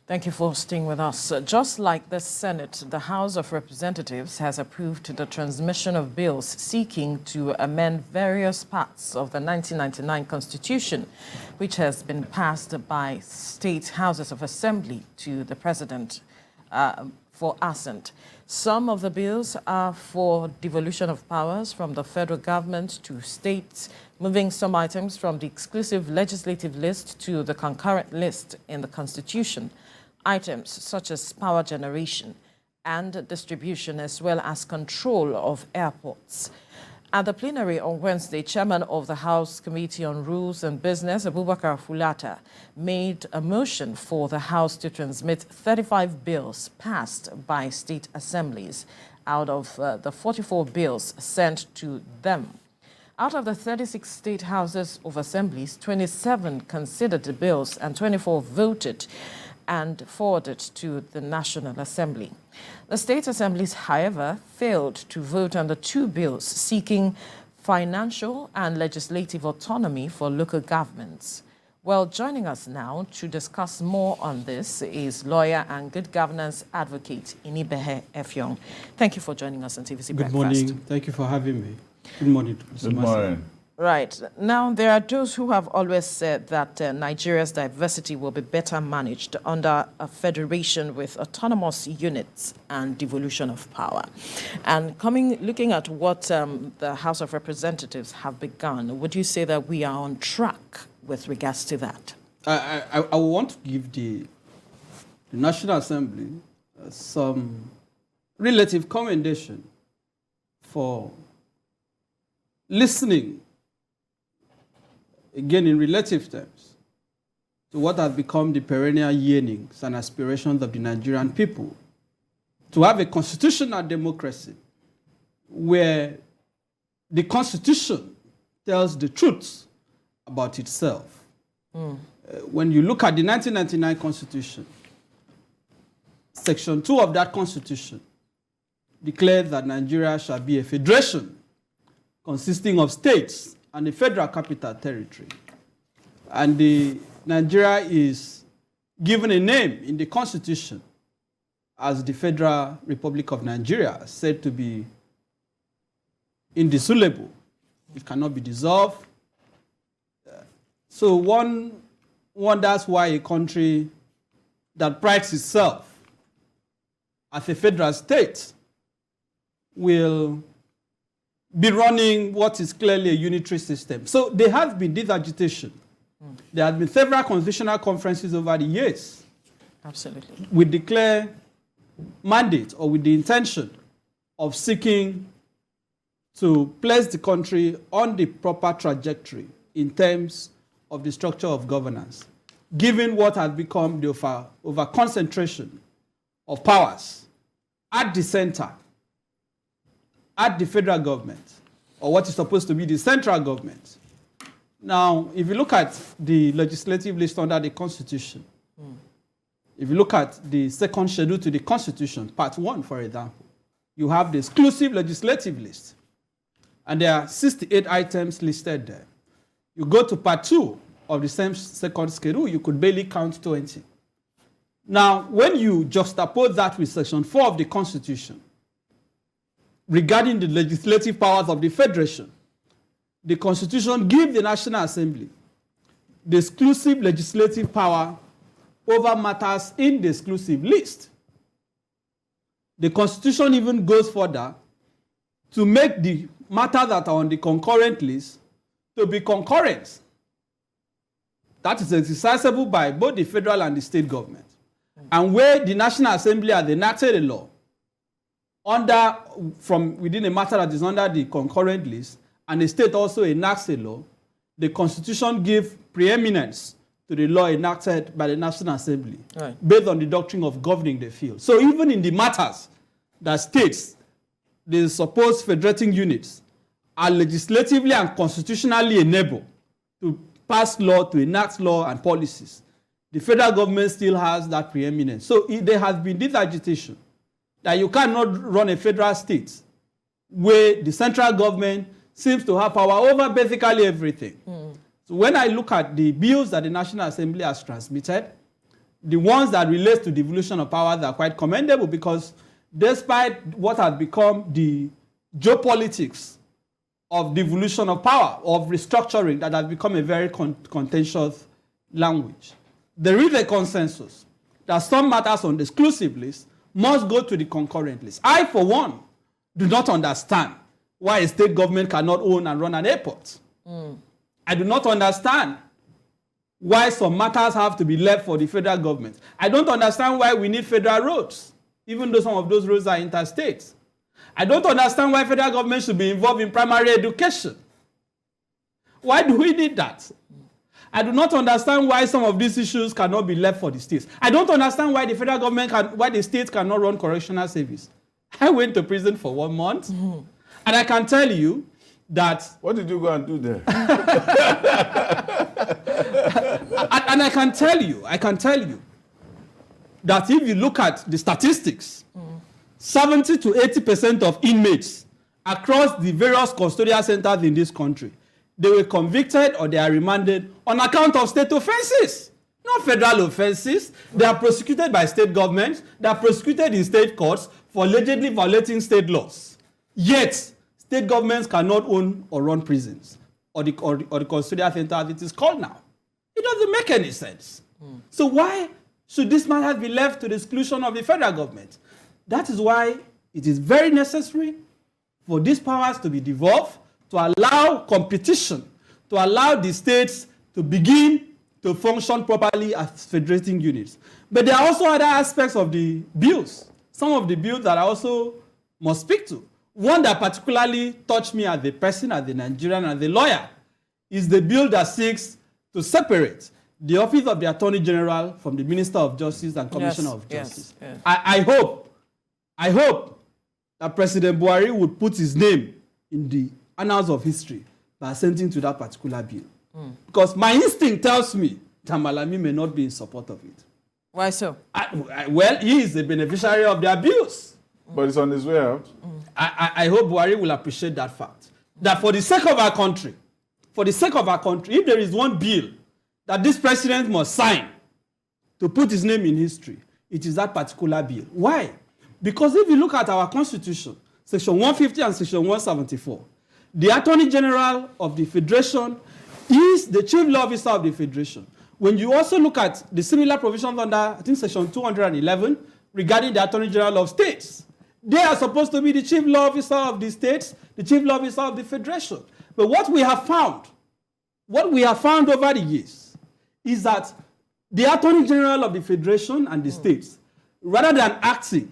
Thank you for staying with us. Just like the Senate, the House of Representatives has approved the transmission of bills seeking to amend various parts of the 1999 Constitution, which has been passed by state houses of assembly to the President for assent. Some of the bills are for devolution of powers from the federal government to states, moving some items from the exclusive legislative list to the concurrent list in the Constitution. Items such as power generation and distribution, as well as control of airports. At the plenary on Wednesday, Chairman of the House Committee on Rules and Business, Abubakar Fulata, made a motion for the House to transmit 35 bills passed by state assemblies out of the 44 bills sent to them. Out of the 36 state houses of assemblies, 27 considered the bills and 24 voted and forwarded to the National Assembly. The state assemblies, however, failed to vote on the two bills seeking financial and legislative autonomy for local governments. Well, joining us now to discuss more on this is lawyer and good governance advocate Inibehe Effiong. Thank you for joining us on TVC Breakfast. Good morning. Thank you for having me. Good morning. Good morning. Right. Now, there are those who have always said that Nigeria's diversity will be better managed under a federation with autonomous units and devolution of power. And looking at what the House of Representatives have begun, would you say that we are on track with regards to that? I want to give the National Assembly some relative commendation for listening, again in relative terms, to what have become the perennial yearnings and aspirations of the Nigerian people, to have a constitutional democracy where the Constitution tells the truth about itself. When you look at the 1999 Constitution, Section 2 of that Constitution declares that Nigeria shall be a federation consisting of states and the federal capital territory. And Nigeria is given a name in the Constitution as the Federal Republic of Nigeria, said to be indissoluble. It cannot be dissolved. So one wonders why a country that prides itself as a federal state will be running what is clearly a unitary system. So there has been this agitation. There have been several constitutional conferences over the years. Absolutely. With the clear mandate or with the intention of seeking to place the country on the proper trajectory in terms of the structure of governance, given what has become the over-concentration of powers at the center, at the federal government, or what is supposed to be the central government. Now, if you look at the legislative list under the Constitution, if you look at the second schedule to the Constitution, Part 1, for example, you have the exclusive legislative list, and there are 68 items listed there. You go to Part 2 of the same second schedule, you could barely count 20. Now, when you juxtapose that with Section 4 of the Constitution, regarding the legislative powers of the Federation, the Constitution gives the National Assembly the exclusive legislative power over matters in the exclusive list. The Constitution even goes further to make the matters that are on the concurrent list to be concurrent. That is exercisable by both the federal and the state government. And where the National Assembly has enacted a law from within a matter that is under the concurrent list, and the state also enacts a law, the Constitution gives preeminence to the law enacted by the National Assembly, based on the doctrine of governing the field. So even in the matters that states, the supposed federating units, are legislatively and constitutionally enabled to pass law, to enact law and policies, the federal government still has that preeminence. So there has been this agitation that you cannot run a federal state where the central government seems to have power over basically everything. So when I look at the bills that the National Assembly has transmitted, the ones that relate to devolution of powers are quite commendable, because despite what has become the geopolitics of devolution of power, of restructuring, that has become a very contentious language, there is a consensus that some matters on the exclusive list must go to the concurrent list. I, for one, do not understand why a state government cannot own and run an airport. I do not understand why some matters have to be left for the federal government. I don't understand why we need federal roads, even though some of those roads are interstate. I don't understand why federal government should be involved in primary education. Why do we need that? I do not understand why some of these issues cannot be left for the states. I don't understand why the federal government why the states cannot run correctional service. I went to prison for 1 month, and I can tell you that... What did you go and do there? And I can tell you that if you look at the statistics, 70 to 80% of inmates across the various custodial centers in this country, they were convicted or they are remanded on account of state offenses, not federal offenses. They are prosecuted by state governments. They are prosecuted in state courts for allegedly violating state laws. Yet, state governments cannot own or run prisons or the custodial center as it is called now. It doesn't make any sense. So why should this matter be left to the exclusion of the federal government? That is why it is very necessary for these powers to be devolved, to allow competition, to allow the states to begin to function properly as federating units. But there are also other aspects of the bills. Some of the bills that I also must speak to. One that particularly touched me as a person, as a Nigerian, as a lawyer, is the bill that seeks to separate the office of the Attorney General from the Minister of Justice and Commissioner of Justice. Yes. I hope that President Buhari would put his name in the annals of history by assenting to that particular bill. Because my instinct tells me that Malami may not be in support of it. Why so? Well, he is the beneficiary of the abuse. But it's on his way out. I hope Buhari will appreciate that fact. That for the sake of our country, if there is one bill that this president must sign to put his name in history, it is that particular bill. Why? Because if you look at our Constitution, Section 150 and Section 174, the Attorney General of the Federation is the Chief Law Officer of the Federation. When you also look at the similar provisions under, I think, Section 211, regarding the Attorney General of States, they are supposed to be the Chief Law Officer of the states, the Chief Law Officer of the Federation. But what we have found over the years is that the Attorney General of the Federation and the states, rather than acting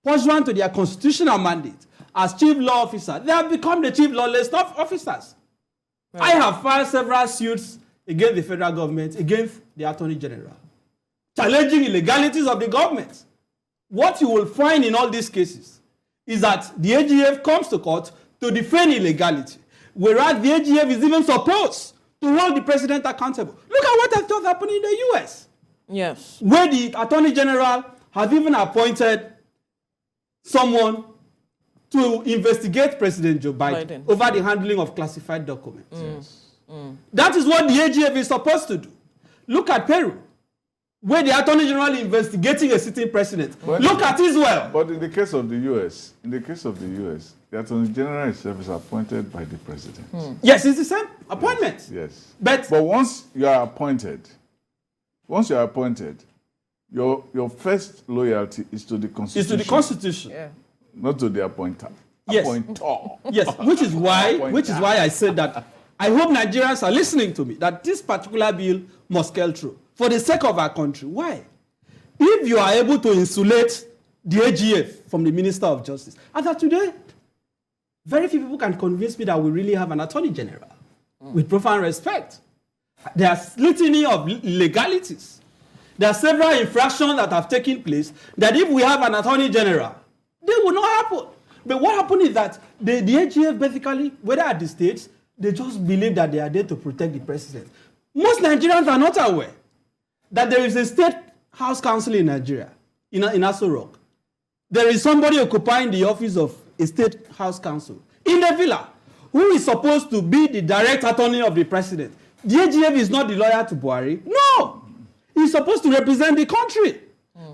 pursuant to their constitutional mandate as Chief Law Officer, they have become the Chief Lawless Officers. Right. I have filed several suits against the federal government, against the Attorney General, challenging illegalities of the government. What you will find in all these cases is that the AGF comes to court to defend illegality, whereas the AGF is even supposed to hold the president accountable. Look at what has just happened in the US. Yes. Where the Attorney General has even appointed someone to investigate President Joe Biden over the handling of classified documents. Yes. That is what the AGF is supposed to do. Look at Peru, where the Attorney General is investigating a sitting president. Look at Israel. But in the case of the U.S., the Attorney General itself is appointed by the president. Yes, it's the same appointment. Yes. But once you are appointed, your first loyalty is to the Constitution. It's to the Constitution. Yeah. Not to the appointer. Yes. Appointor. Yes, which is why I said that I hope Nigerians are listening to me, that this particular bill must scale through for the sake of our country. Why? If you are able to insulate the AGF from the Minister of Justice, as of today, very few people can convince me that we really have an Attorney General with profound respect. There are litany of illegalities. There are several infractions that have taken place that if we have an Attorney General, they will not happen. But what happened is that the AGF basically, whether at the states, they just believe that they are there to protect the president. Most Nigerians are not aware that there is a state house council in Nigeria, in Aso Rock. There is somebody occupying the office of a state house council in the villa who is supposed to be the direct attorney of the president. The AGF is not the lawyer to Buhari. No! He's supposed to represent the country.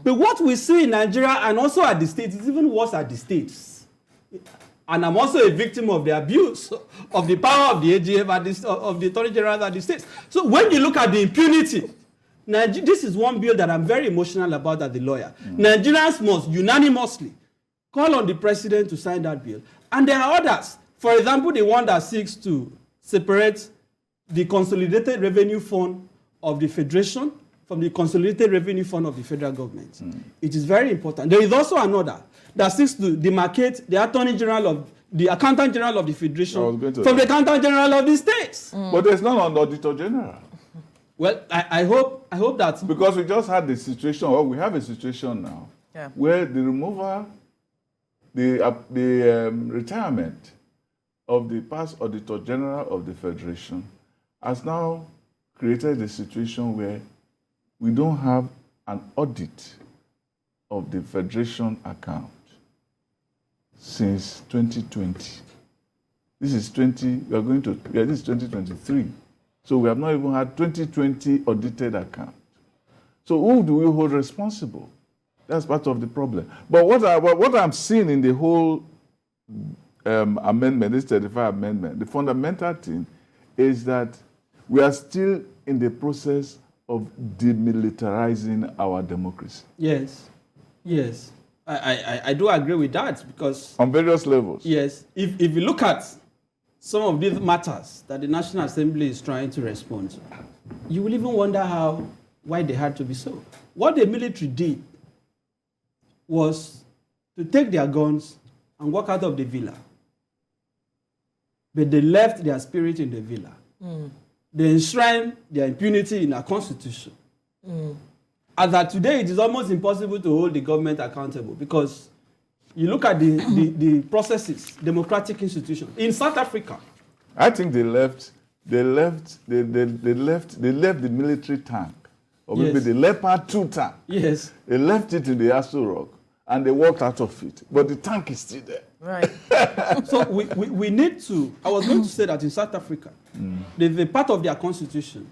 But what we see in Nigeria and also at the states is even worse at the states. And I'm also a victim of the abuse of the power of the AGF of the Attorney General at the states. So when you look at the impunity, this is one bill that I'm very emotional about as a lawyer. Nigerians must unanimously call on the president to sign that bill. And there are others. For example, the one that seeks to separate the Consolidated Revenue Fund of the Federation from the Consolidated Revenue Fund of the federal government. It is very important. There is also another that seeks to demarcate the Attorney General of the Accountant General of the Federation from the Accountant General of the states. But there's not an Auditor General. Well, I hope that because we just had the situation, or we have a situation now, where the removal, the retirement of the past Auditor General of the Federation has now created a situation where we don't have an audit of the Federation account since 2020. This is 2023. So we have not even had 2020 audited account. So who do we hold responsible? That's part of the problem. But what I'm seeing in the whole amendment, this 35 amendment, the fundamental thing is that we are still in the process of demilitarizing our democracy. Yes. I do agree with that because on various levels. Yes. If you look at some of these matters that the National Assembly is trying to respond to, you will even wonder why they had to be so. What the military did was to take their guns and walk out of the villa. But they left their spirit in the villa. They enshrined their impunity in our constitution. As that today, it is almost impossible to hold the government accountable because you look at the processes, democratic institutions. In South Africa, I think they left the military tank, or maybe the Leopard 2 tank. Yes. They left it in the Aso Rock and they walked out of it. But the tank is still there. Right. So we need to, I was going to say that in South Africa, there's a part of their constitution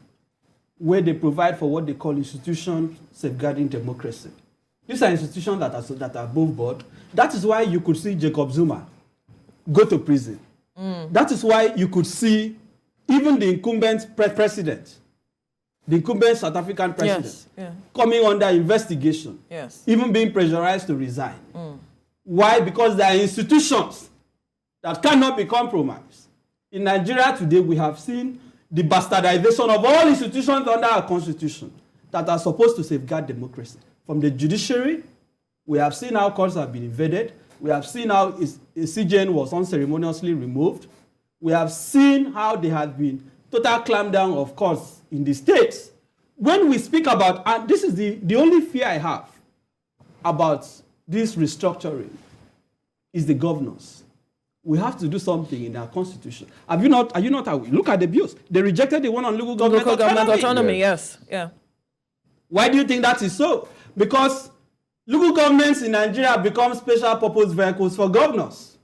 where they provide for what they call institutions safeguarding democracy. These are institutions that are above board. That is why you could see Jacob Zuma go to prison. That is why you could see even the incumbent president, the incumbent South African president, coming under investigation, even being pressurized to resign. Why? Because there are institutions that cannot be compromised. In Nigeria today, we have seen the bastardization of all institutions under our constitution that are supposed to safeguard democracy. From the judiciary, we have seen how courts have been invaded. We have seen how a CJN was unceremoniously removed. We have seen how there has been total clampdown of courts in the states. When we speak about, and this is the only fear I have about this restructuring, is the governors. We have to do something in our constitution. Are you not aware? Look at the bills. They rejected the one on local government autonomy. Yes. Yeah. Why do you think that is so? Because local governments in Nigeria become special purpose vehicles for governors.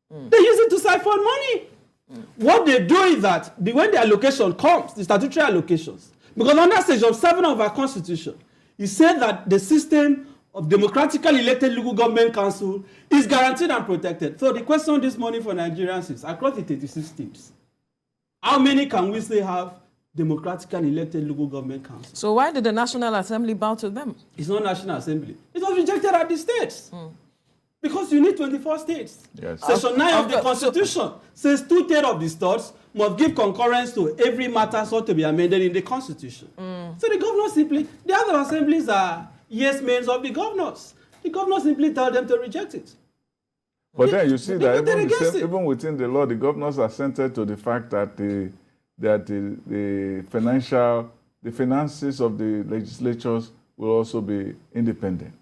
They use it to siphon money. What they do is that when the allocation comes, the statutory allocations, because under Section 7 of our Constitution, it said that the system of democratically elected local government council is guaranteed and protected. So the question this morning for Nigerians is, across the 36 states, how many can we say have democratically elected local government councils? So why did the National Assembly bow to them? It's not National Assembly. It was rejected at the states. Because you need 24 states. Yes. Section 9 of the Constitution says 2/3 of the states must give concurrence to every matter sought to be amended in the Constitution. So the governors simply, the other assemblies are yes men of the governors. The governors simply tell them to reject it. But then you see that even within the law, the governors are centered to the fact that the finances of the legislatures will also be independent.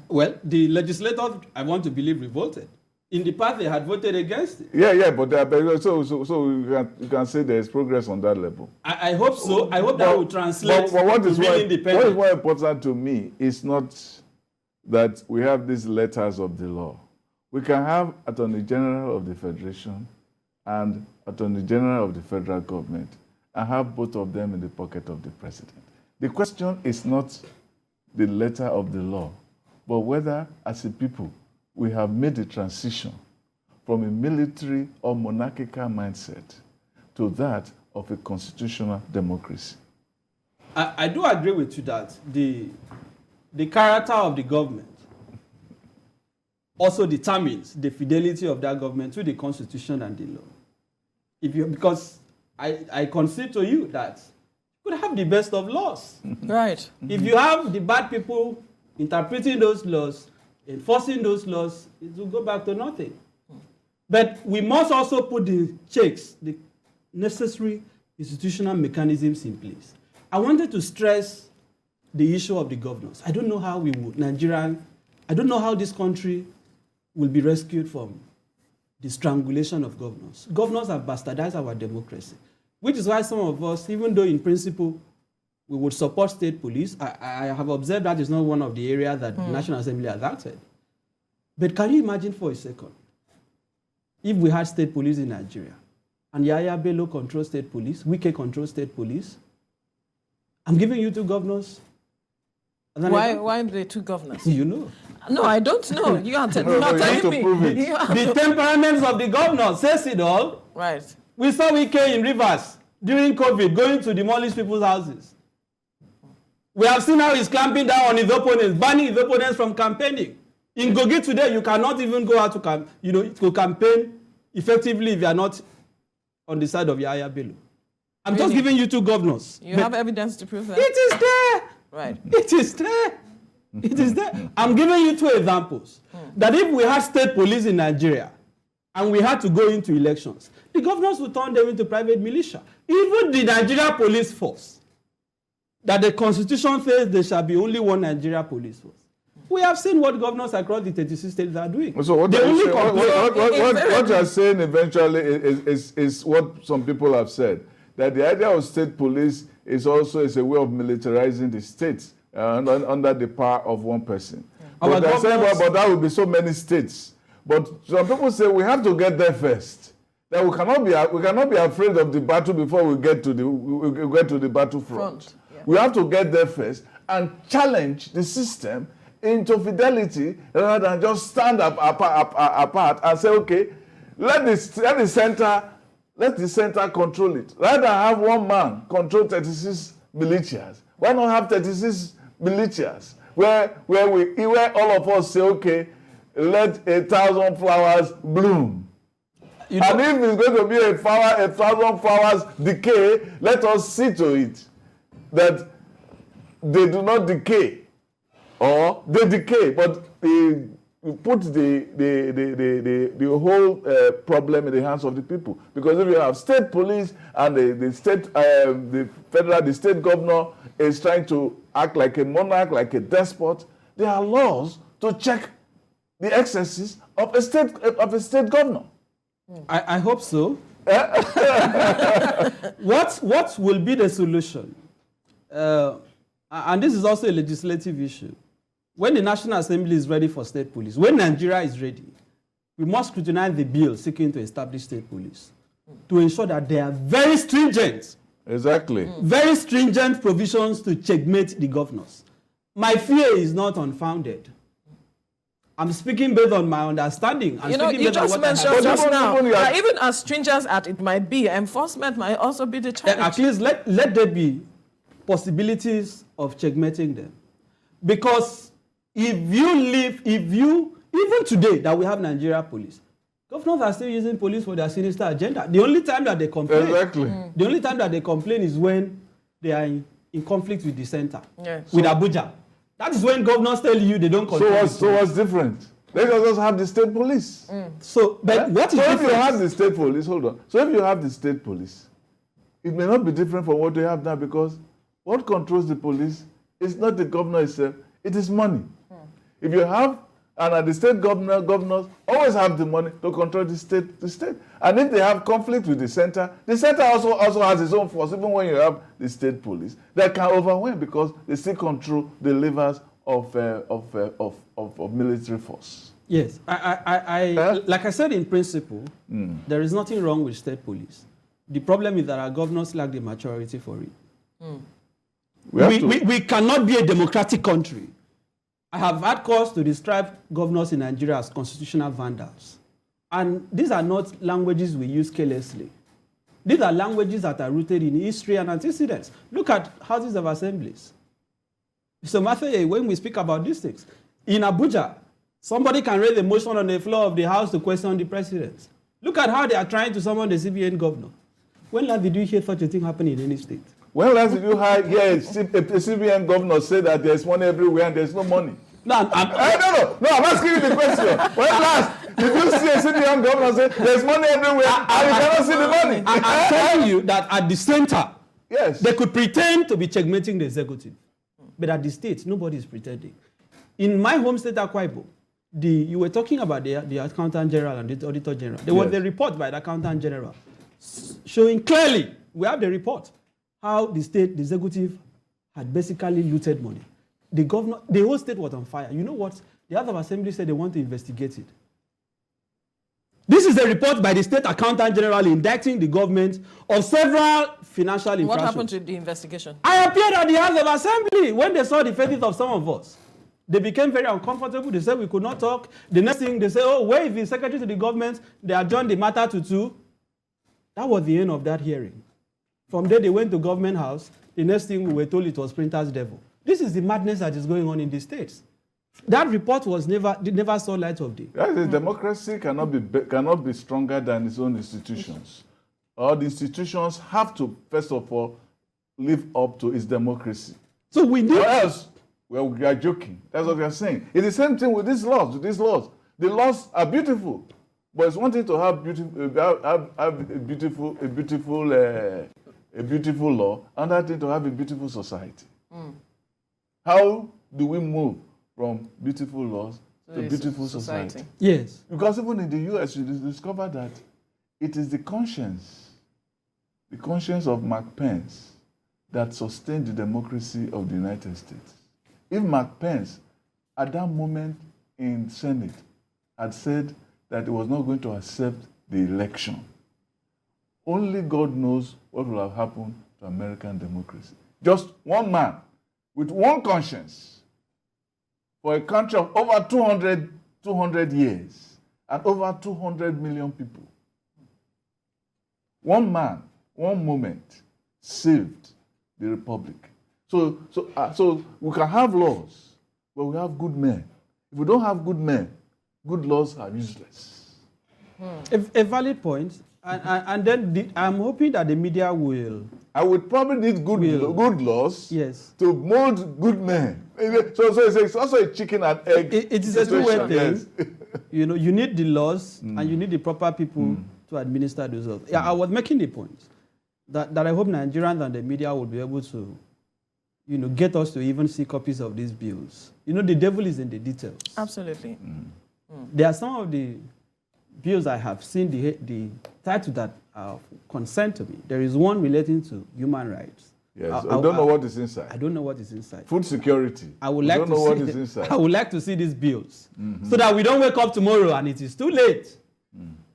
Well, the legislators, I want to believe, revolted. In the past, they had voted against it. Yeah, but so you can say there is progress on that level. I hope so. I hope that will translate to being independent. What is more important to me is not that we have these letters of the law. We can have Attorney General of the Federation and Attorney General of the federal government and have both of them in the pocket of the president. The question is not the letter of the law, but whether, as a people, we have made the transition from a military or monarchical mindset to that of a constitutional democracy. I do agree with you that the character of the government also determines the fidelity of that government to the constitution and the law. Because I concede to you that you could have the best of laws. Right. If you have the bad people interpreting those laws, enforcing those laws, it will go back to nothing. But we must also put the checks, the necessary institutional mechanisms in place. I wanted to stress the issue of the governors. I don't know how I don't know how this country will be rescued from the strangulation of governors. Governors have bastardized our democracy, which is why some of us, even though in principle we would support state police, I have observed that is not one of the areas that the National Assembly has acted. But can you imagine for a second, if we had state police in Nigeria, and Yahya Bello controls state police, Wike controls state police, I'm giving you two governors. Why the two governors? You know. No, I don't know. You are not telling me. The temperaments of the governor says it all. Right. We saw Wike in Rivers during COVID going to demolish people's houses. We have seen how he's clamping down on his opponents, banning his opponents from campaigning. In Kogi today, you cannot even go out to campaign effectively if you are not on the side of Yahya Bello. I'm just giving you two governors. You have evidence to prove that? It is there. Right. It is there. It is there. I'm giving you two examples. That if we had state police in Nigeria and we had to go into elections, the governors would turn them into private militia. Even the Nigeria police force, that the constitution says there shall be only one Nigeria police force. We have seen what governors across the 36 states are doing. So what you are saying eventually is what some people have said, that the idea of state police is also a way of militarizing the states under the power of one person. But they're saying, but that will be so many states. But some people say we have to get there first. That we cannot be afraid of the battle before we get to the battlefront. Yeah. We have to get there first and challenge the system into fidelity rather than just stand up apart and say, okay, let the center control it. Rather than have one man control 36 militias. Why not have 36 militias where all of us say, okay, let 1,000 flowers bloom. And if it's going to be 1,000 flowers decay, let us see to it that they do not decay. Or they decay, but we put the whole problem in the hands of the people. Because if you have state police and the state governor is trying to act like a monarch, like a despot, there are laws to check the excesses of a state governor. I hope so. What will be the solution? And this is also a legislative issue. When the National Assembly is ready for state police, when Nigeria is ready, we must scrutinize the bill seeking to establish state police to ensure that there are very stringent, very stringent provisions to checkmate the governors. My fear is not unfounded. I'm speaking based on my understanding. You just mentioned just now that even as stringent as it might be, enforcement might also be the challenge. At least let there be possibilities of checkmating them. Because even today that we have Nigeria police, governors are still using police for their sinister agenda. The only time that they complain, the only time that they complain is when they are in conflict with the center, with Abuja. That is when governors tell you they don't control. So what's different? Let us just have the state police. What is if you have the state police, hold on. So if you have the state police, it may not be different from what they have now, because what controls the police is not the governor itself, it is money. If you have, and the state governors always have the money to control the state. And if they have conflict with the center also has its own force, even when you have the state police. They can overwhelm because they still control the levers of military force. Yes, like I said in principle, there is nothing wrong with state police. The problem is that our governors lack the maturity for it. We cannot be a democratic country. I have had cause to describe governors in Nigeria as constitutional vandals. And these are not languages we use carelessly. These are languages that are rooted in history and antecedents. Look at houses of assemblies. So, Matthew, when we speak about these things, in Abuja, somebody can raise a motion on the floor of the House to question the president. Look at how they are trying to summon the CBN governor. When last did you hear such a thing happen in any state? When last did you hear a CBN governor say that there's money everywhere and there's no money? No, I'm asking you the question. When last did you see a CBN governor say there's money everywhere and you cannot see the money? I'm telling you that at the center, yes, they could pretend to be checkmating the executive. But at the state, nobody is pretending. In my home state, Akwa Ibom, you were talking about the Accountant General and the Auditor General. There was a report by the Accountant General showing clearly, we have the report, how the state, the executive had basically looted money. The governor, the whole state was on fire. You know what? The House of Assembly said they want to investigate it. This is a report by the State Accountant General indicting the government of several financial infractions. What happened to the investigation? I appeared at the House of Assembly when they saw the faces of some of us. They became very uncomfortable. They said we could not talk. The next thing they said, oh, where is the secretary to the government? They adjourned the matter to 2. That was the end of that hearing. From there, they went to government house. The next thing we were told it was printer's devil. This is the madness that is going on in the states. That report was never saw light of day. Democracy cannot be stronger than its own institutions. All the institutions have to, first of all, live up to its democracy. So we need... Or else, well, we are joking. That's what we are saying. It's the same thing with these laws. The laws are beautiful, but it's one thing to have a beautiful law, another thing to have a beautiful society. How do we move from beautiful laws to beautiful society? Yes. Because even in the US, you discover that it is the conscience of Mark Pence that sustained the democracy of the United States. If Mark Pence, at that moment in Senate, had said that he was not going to accept the election, only God knows what will have happened to American democracy. Just one man with one conscience for a country of over 200 years and over 200 million people. One man, one moment saved the republic. So we can have laws, but we have good men. If we don't have good men, good laws are useless. A valid point. And then I'm hoping that the media will... I would probably need good laws, yes, to mold good men. So it's also a chicken and egg. It is a two-way thing. Yes. You know, you need the laws and you need the proper people to administer those laws. Yeah, I was making the point that I hope Nigerians and the media will be able to, you know, get us to even see copies of these bills. You know, the devil is in the details. Absolutely. There are some of the bills I have seen the title that are concerned to me. There is one relating to human rights. Yes, I don't know what is inside. I don't know what is inside. Food security. I would like don't know what is inside. I would like to see these bills so that we don't wake up tomorrow and it is too late.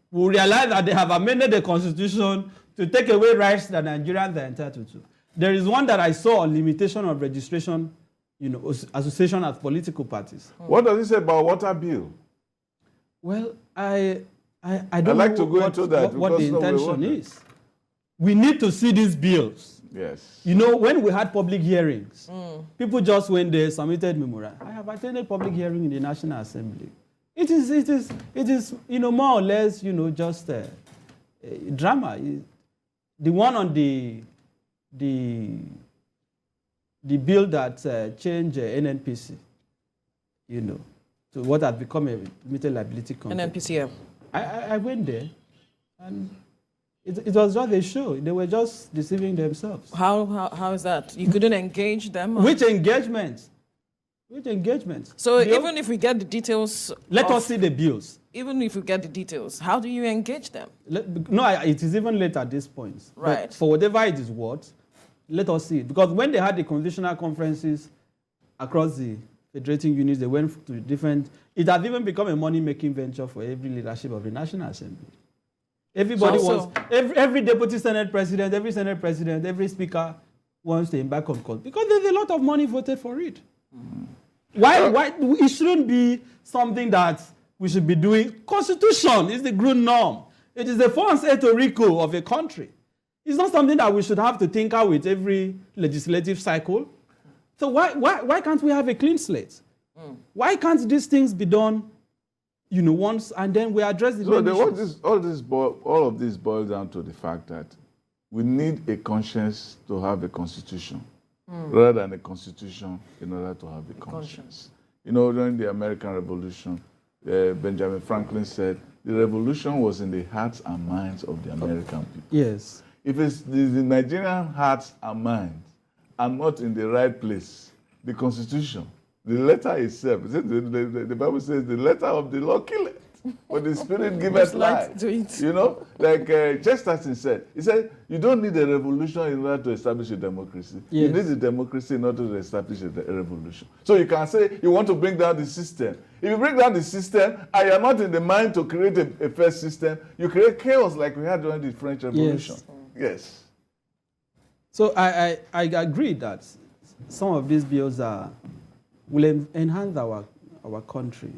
We'll realize that they have amended the constitution to take away rights that Nigerians are entitled to. There is one that I saw on limitation of registration, you know, association as political parties. What does it say about water bill? Well, I don't know what the intention is. We need to see these bills. Yes. You know, when we had public hearings, people just went there, submitted memoranda. I have attended public hearing in the National Assembly. It is, you know, more or less, you know, just drama. The one on the bill that changed NNPC, you know, to what has become a limited liability company. NNPCL. I went there, and it was just a show. They were just deceiving themselves. How is that? You couldn't engage them? Which engagement? Which engagement? So even if we get the details... Let us see the bills. Even if we get the details, how do you engage them? No, it is even late at this point. Right. But for whatever it is worth, let us see it. Because when they had the constitutional conferences across the federating units, they went to different... It has even become a money-making venture for every leadership of the National Assembly. Everybody wants... Every deputy Senate president, every Senate president, every speaker wants to embark on court? Because there's a lot of money voted for it. Why it shouldn't be something that we should be doing? Constitution is the good norm. It is the fonds et rico of a country. It's not something that we should have to tinker with every legislative cycle. So why can't we have a clean slate? Why can't these things be done, once, and then we address the main issues? All of this boils down to the fact that we need a conscience to have a constitution, rather than a constitution in order to have a conscience. During the American Revolution, Benjamin Franklin said, the revolution was in the hearts and minds of the American people. Yes. If it's the Nigerian hearts and minds are not in the right place, the constitution, the letter itself, the Bible says the letter of the law killeth, but the spirit giveth life. Like Chesterton said, he said, you don't need a revolution in order to establish a democracy. Yes. You need a democracy in order to establish a revolution. So you can say you want to bring down the system. If you bring down the system and you're not in the mind to create a fair system, you create chaos like we had during the French Revolution. Yes. So I agree that some of these bills will enhance our country.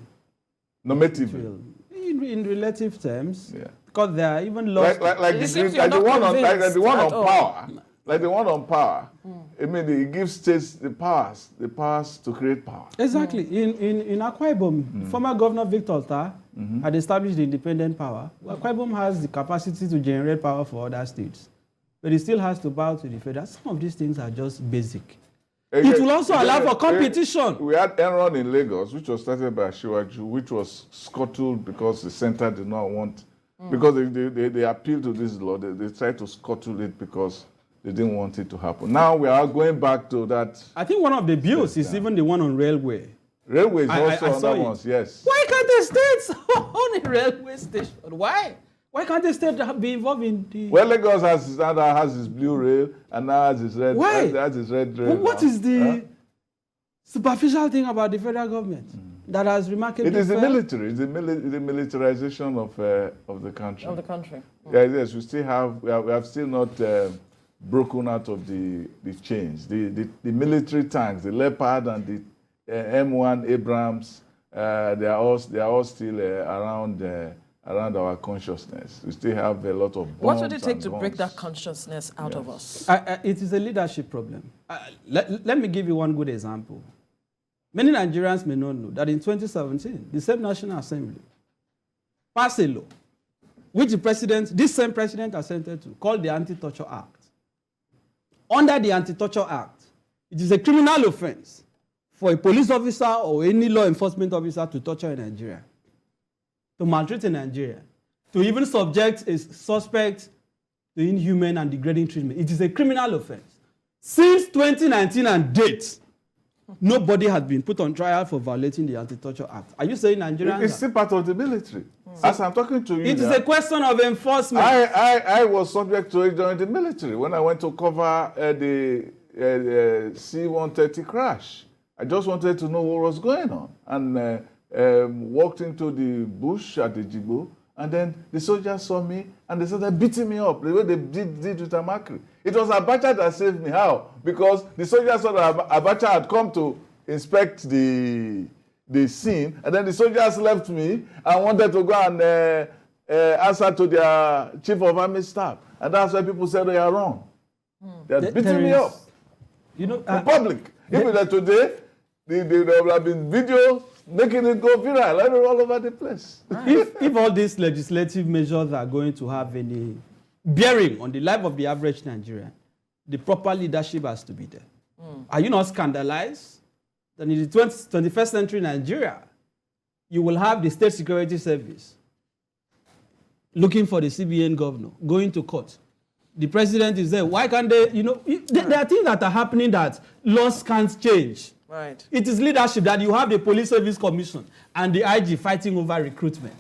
Normatively. In relative terms, because there are even laws like the one on power. I mean, it gives states the powers to create power. Exactly. In Akwa Ibom, former Governor Victor Otta had established the independent power. Akwa Ibom has the capacity to generate power for other states, but it still has to bow to the federal. Some of these things are just basic. It will also allow for competition. We had Enron in Lagos, which was started by Shiwaju, which was scuttled because the center did not want, because they appealed to this law. They tried to scuttle it because they didn't want it to happen. Now we are going back to that. I think one of the bills is even the one on railway. Railway is also on that one, yes. Why can't the states own a railway station? Why? Why can't the state be involved in the... Well, Lagos has his blue rail and now has his red, has his red rail. What is the superficial thing about the federal government that has remarkably... It is the military. It's the militarization of the country. Of the country. Yes, we have still not broken out of the chains. The military tanks, the Leopard and the M1 Abrams, they are all still around our consciousness. We still have a lot of bombs. What would it take to break that consciousness out of us? It is a leadership problem. Let me give you one good example. Many Nigerians may not know that in 2017, the same National Assembly passed a law, which this same president assented to, called the Anti-Torture Act. Under the Anti-Torture Act, it is a criminal offense for a police officer or any law enforcement officer to torture in Nigeria, to maltreat in Nigeria, to even subject a suspect to inhuman and degrading treatment. It is a criminal offense. Since 2019 and date, nobody has been put on trial for violating the Anti-Torture Act. Are you saying Nigerians... It's still part of the military. As I'm talking to you... It is a question of enforcement. I was subject to it during the military when I went to cover the C-130 crash. I just wanted to know what was going on. And walked into the bush at the Jigbo, and then the soldiers saw me and they started beating me up the way they did with Amakri. It was Abacha that saved me. How? Because the soldiers saw that Abacha had come to inspect the scene, and then the soldiers left me and wanted to go and answer to their chief of army staff. And that's why people said they are wrong. They are beating me up. In public. Even that today, there would have been videos making it go viral all over the place. If all these legislative measures are going to have any bearing on the life of the average Nigerian, the proper leadership has to be there. Are you not scandalized that in the 21st century Nigeria, you will have the State Security Service looking for the CBN governor, going to court? The president is there. Why can't they, there are things that are happening that laws can't change. Right. It is leadership that you have the Police Service Commission and the IG fighting over recruitment,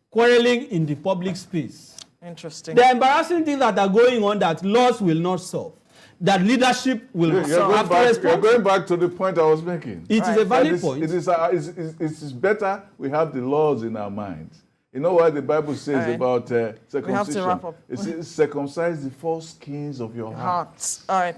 quarreling in the public space. Interesting. The embarrassing things that are going on that laws will not solve, that leadership will solve. You're going back to the point I was making. It is a valid point. It is better we have the laws in our minds. You know what the Bible says about circumcision? We have to wrap up. It says, circumcise the foreskins of your heart. All right.